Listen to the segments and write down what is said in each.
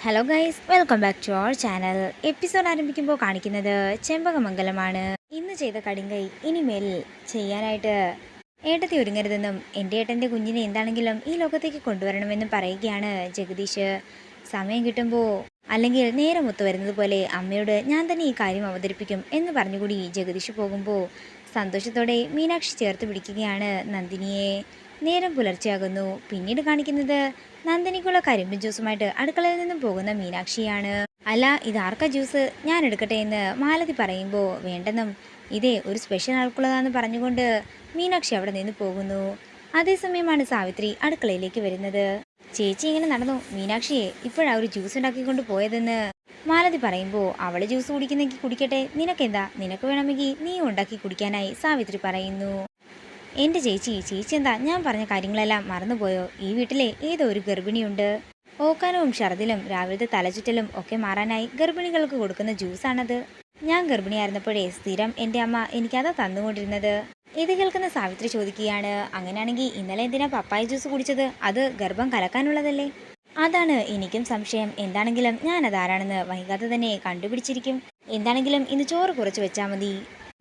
Hello guys, welcome back to our channel. Episode ആരംഭിക്കുമ്പോൾ കാണിക്കുന്നത് ചെമ്പകമംഗലമാണ്. ഇന്ന് ചെയ്ത കടുങ്കൈ ഇനിമേൽ ചെയ്യാനായിട്ട് ഏട്ടത്തി ഒരുങ്ങരുതെന്നും എൻ്റെ ഏട്ടൻ്റെ കുഞ്ഞിനെ എന്താണെങ്കിലും ഈ ലോകത്തേക്ക് കൊണ്ടുവരണമെന്നും പറയുകയാണ് ജഗദീഷ്. സമയം കിട്ടുമ്പോൾ അല്ലെങ്കിൽ നേരം ഒത്തു വരുന്നത് പോലെ അമ്മയോട് ഞാൻ തന്നെ ഈ കാര്യം അവതരിപ്പിക്കും എന്ന് പറഞ്ഞുകൂടി ജഗദീഷ് പോകുമ്പോൾ സന്തോഷത്തോടെ മീനാക്ഷി ചേർത്ത് പിടിക്കുകയാണ് നന്ദിനിയെ. നേരം പുലർച്ചെയാകുന്നു. പിന്നീട് കാണിക്കുന്നത് നന്ദിനിക്കുള്ള കരിമ്പിൻ ജ്യൂസുമായിട്ട് അടുക്കളയിൽ നിന്നും പോകുന്ന മീനാക്ഷിയാണ്. അല്ല, ഇതാർക്ക ജ്യൂസ്, ഞാൻ എടുക്കട്ടെ എന്ന് മാലതി പറയുമ്പോൾ വേണ്ടെന്നും ഇതേ ഒരു സ്പെഷ്യൽ ആൾക്കുള്ളതാന്ന് പറഞ്ഞുകൊണ്ട് മീനാക്ഷി അവിടെ നിന്ന് പോകുന്നു. അതേസമയമാണ് സാവിത്രി അടുക്കളയിലേക്ക് വരുന്നത്. ചേച്ചി ഇങ്ങനെ നടന്നു മീനാക്ഷിയെ ഇപ്പോഴാ ഒരു ജ്യൂസ് ഉണ്ടാക്കിക്കൊണ്ട് പോയതെന്ന് മാലതി പറയുമ്പോൾ അവള് ജ്യൂസ് കുടിക്കുന്നെങ്കിൽ കുടിക്കട്ടെ, നിനക്കെന്താ, നിനക്ക് വേണമെങ്കിൽ നീ ഉണ്ടാക്കി കുടിക്കാനായി സാവിത്രി പറയുന്നു. എൻ്റെ ചേച്ചി എന്താ ഞാൻ പറഞ്ഞ കാര്യങ്ങളെല്ലാം മറന്നുപോയോ? ഈ വീട്ടിലെ ഏതോ ഒരു ഗർഭിണിയുണ്ട്. ഓക്കാനവും ഛർദിലും രാവിലത്തെ തലചുറ്റലും ഒക്കെ മാറാനായി ഗർഭിണികൾക്ക് കൊടുക്കുന്ന ജ്യൂസാണത്. ഞാൻ ഗർഭിണിയായിരുന്നപ്പോഴേ സ്ഥിരം എൻ്റെ അമ്മ എനിക്കതാ തന്നുകൊണ്ടിരുന്നത്. ഇത് കേൾക്കുന്ന സാവിത്രി ചോദിക്കുകയാണ്, അങ്ങനെയാണെങ്കിൽ ഇന്നലെ എന്തിനാ പപ്പായ ജ്യൂസ് കുടിച്ചത്? അത് ഗർഭം കലക്കാനുള്ളതല്ലേ? അതാണ് എനിക്കും സംശയം. എന്താണെങ്കിലും ഞാൻ അതാരാണെന്ന് വൈകാതെ തന്നെ കണ്ടുപിടിച്ചിരിക്കും. എന്താണെങ്കിലും ഇന്ന് ചോറ് കുറച്ച് വെച്ചാൽ മതി.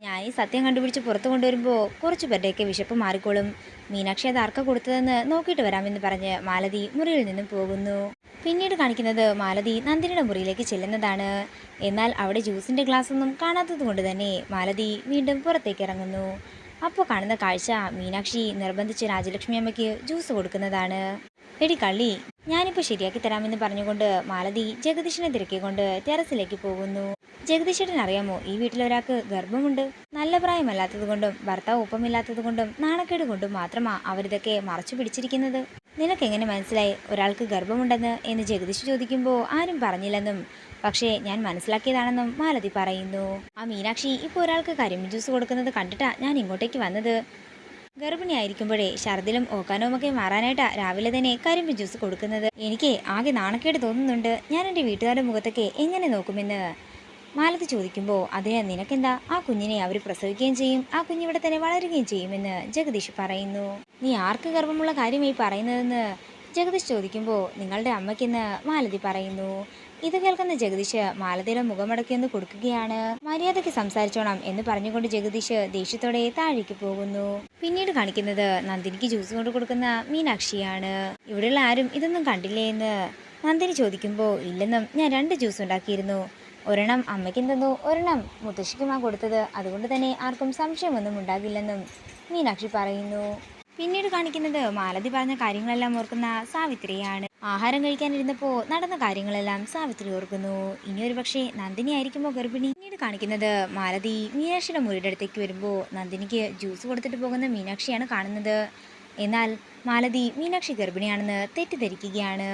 ഞാൻ ഈ സത്യം കണ്ടുപിടിച്ച് പുറത്തു കൊണ്ടുവരുമ്പോൾ കുറച്ചു പേരുടെയൊക്കെ വിശപ്പ് മാറിക്കോളും. മീനാക്ഷി അത് ആർക്ക കൊടുത്തതെന്ന് നോക്കിയിട്ട് വരാമെന്ന് പറഞ്ഞ് മാലതി മുറിയിൽ നിന്നും പോകുന്നു. പിന്നീട് കാണിക്കുന്നത് മാലതി നന്ദിനിയുടെ മുറിയിലേക്ക് ചെല്ലുന്നതാണ്. എന്നാൽ അവിടെ ജ്യൂസിൻ്റെ ഗ്ലാസ്സൊന്നും കാണാത്തത് കൊണ്ട് തന്നെ മാലതി വീണ്ടും പുറത്തേക്ക് ഇറങ്ങുന്നു. അപ്പോൾ കാണുന്ന കാഴ്ച മീനാക്ഷി നിർബന്ധിച്ച് രാജലക്ഷ്മി അമ്മയ്ക്ക് ജ്യൂസ് കൊടുക്കുന്നതാണ്. എടി കള്ളി, ഞാനിപ്പോൾ ശരിയാക്കി തരാമെന്ന് പറഞ്ഞുകൊണ്ട് മാലതി ജഗദീഷിനെ തിരക്കിക്കൊണ്ട് ടെറസിലേക്ക് പോകുന്നു. ജഗദീഷേട്ടൻ അറിയാമോ, ഈ വീട്ടിലൊരാൾക്ക് ഗർഭമുണ്ട്. നല്ല പ്രായമല്ലാത്തത് കൊണ്ടും ഭർത്താവ് ഒപ്പമില്ലാത്തത് കൊണ്ടും നാണക്കേട് കൊണ്ടും മാത്രമാ അവരിതൊക്കെ മറച്ചു പിടിച്ചിരിക്കുന്നത്. നിനക്കെങ്ങനെ മനസ്സിലായി ഒരാൾക്ക് ഗർഭമുണ്ടെന്ന് എന്ന് ജഗദീഷ് ചോദിക്കുമ്പോൾ ആരും പറഞ്ഞില്ലെന്നും പക്ഷേ ഞാൻ മനസ്സിലാക്കിയതാണെന്നും മാലതി പറയുന്നു. ആ മീനാക്ഷി ഇപ്പോൾ ഒരാൾക്ക് കരിമ്പ് ജ്യൂസ് കൊടുക്കുന്നത് കണ്ടിട്ടാ ഞാൻ ഇങ്ങോട്ടേക്ക് വന്നത്. ഗർഭിണിയായിരിക്കുമ്പോഴേ ഛർദിലും ഓക്കാനവുമൊക്കെ മാറാനായിട്ടാ രാവിലെ തന്നെ കരിമ്പ് ജ്യൂസ് കൊടുക്കുന്നത്. എനിക്ക് ആകെ നാണക്കേട് തോന്നുന്നുണ്ട്. ഞാൻ എൻ്റെ വീട്ടുകാരുടെ മുഖത്തൊക്കെ എങ്ങനെ നോക്കുമെന്ന് മാലതി ചോദിക്കുമ്പോൾ അതിന് നിനക്കെന്താ, ആ കുഞ്ഞിനെ അവർ പ്രസവിക്കുകയും ചെയ്യും, ആ കുഞ്ഞിവിടെ തന്നെ വളരുകയും ചെയ്യുമെന്ന് ജഗദീഷ് പറയുന്നു. നീ ആർക്ക് ഗർഭമുള്ള കാര്യമായി പറയുന്നതെന്ന് ജഗദീഷ് ചോദിക്കുമ്പോൾ നിങ്ങളുടെ അമ്മയ്ക്കെന്ന് മാലതി പറയുന്നു. ഇത് കേൾക്കുന്ന ജഗദീഷ് മാലതിയുടെ മുഖമടക്കിയൊന്ന് കൊടുക്കുകയാണ്. മര്യാദയ്ക്ക് സംസാരിച്ചോണം എന്ന് പറഞ്ഞുകൊണ്ട് ജഗദീഷ് ദേഷ്യത്തോടെ താഴേക്ക് പോകുന്നു. പിന്നീട് കാണിക്കുന്നത് നന്ദിനിക്ക് ജ്യൂസ് കൊണ്ട് കൊടുക്കുന്ന മീനാക്ഷിയാണ്. ഇവിടെയുള്ള ആരും ഇതൊന്നും കണ്ടില്ലേ എന്ന് നന്ദിനി ചോദിക്കുമ്പോൾ ഇല്ലെന്നും ഞാൻ 2 ജ്യൂസ് ഉണ്ടാക്കിയിരുന്നു. ഒരെണ്ണം അമ്മയ്ക്കും തന്നു, ഒരെണ്ണം മുത്തശ്ശിക്കുമാ കൊടുത്തത്. അതുകൊണ്ട് തന്നെ ആർക്കും സംശയമൊന്നും ഉണ്ടാകില്ലെന്നും മീനാക്ഷി പറയുന്നു. പിന്നീട് കാണിക്കുന്നത് മാലതി പറഞ്ഞ കാര്യങ്ങളെല്ലാം ഓർക്കുന്ന സാവിത്രിയാണ്. ആഹാരം കഴിക്കാനിരുന്നപ്പോൾ നടന്ന കാര്യങ്ങളെല്ലാം സാവിത്രി ഓർക്കുന്നു. ഇനിയൊരു പക്ഷേ നന്ദിനി ആയിരിക്കുമോ ഗർഭിണി? പിന്നീട് കാണിക്കുന്നത് മാലതി മീനാക്ഷിയുടെ മുറിയുടെ അടുത്തേക്ക് വരുമ്പോൾ നന്ദിനിക്ക് ജ്യൂസ് കൊടുത്തിട്ട് പോകുന്ന മീനാക്ഷിയാണ് കാണുന്നത്. എന്നാൽ മാലതി മീനാക്ഷി ഗർഭിണിയാണെന്ന് തെറ്റിദ്ധരിക്കുകയാണ്.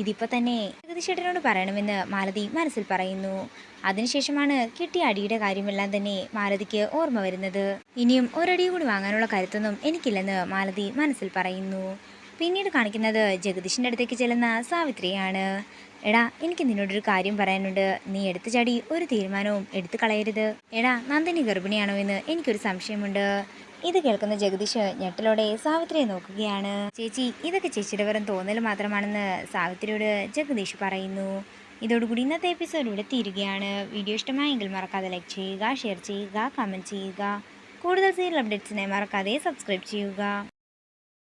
ഇതിപ്പോൾ തന്നെ ജഗദീഷേട്ടനോട് പറയണമെന്ന് മാലതി മനസ്സിൽ പറയുന്നു. അതിനുശേഷമാണ് കിട്ടിയ അടിയുടെ കാര്യമെല്ലാം തന്നെ മാലതിക്ക് ഓർമ്മ വരുന്നത്. ഇനിയും ഒരടി കൂടി വാങ്ങാനുള്ള കരുത്തൊന്നും എനിക്കില്ലെന്ന് മാലതി മനസ്സിൽ പറയുന്നു. പിന്നീട് കാണിക്കുന്നത് ജഗദീഷിൻ്റെ അടുത്തേക്ക് ചെല്ലുന്ന സാവിത്രിയാണ്. എടാ, എനിക്ക് നിന്നോടൊരു കാര്യം പറയാനുണ്ട്. നീ എടുത്തു ചാടി ഒരു തീരുമാനവും എടുത്തു കളയരുത്. എടാ, നന്ദിനി ഗർഭിണിയാണോ എന്ന് എനിക്കൊരു സംശയമുണ്ട്. ഇത് കേൾക്കുന്ന ജഗദീഷ് ഞെട്ടലോടെ സാവിത്രിയെ നോക്കുകയാണ്. ചേച്ചി, ഇതൊക്കെ ചേച്ചിയുടെ വെറും തോന്നൽ മാത്രമാണെന്ന് സാവിത്രിയോട് ജഗദീഷ് പറയുന്നു. ഇതോടുകൂടി ഇന്നത്തെ എപ്പിസോഡ് ഇവിടെ തീരുകയാണ്. വീഡിയോ ഇഷ്ടമായെങ്കിൽ മറക്കാതെ ലൈക്ക് ചെയ്യുക, ഷെയർ ചെയ്യുക, കമൻറ്റ് ചെയ്യുക. കൂടുതൽ സീരിയൽ അപ്ഡേറ്റ്സിനെ മറക്കാതെ സബ്സ്ക്രൈബ് ചെയ്യുക.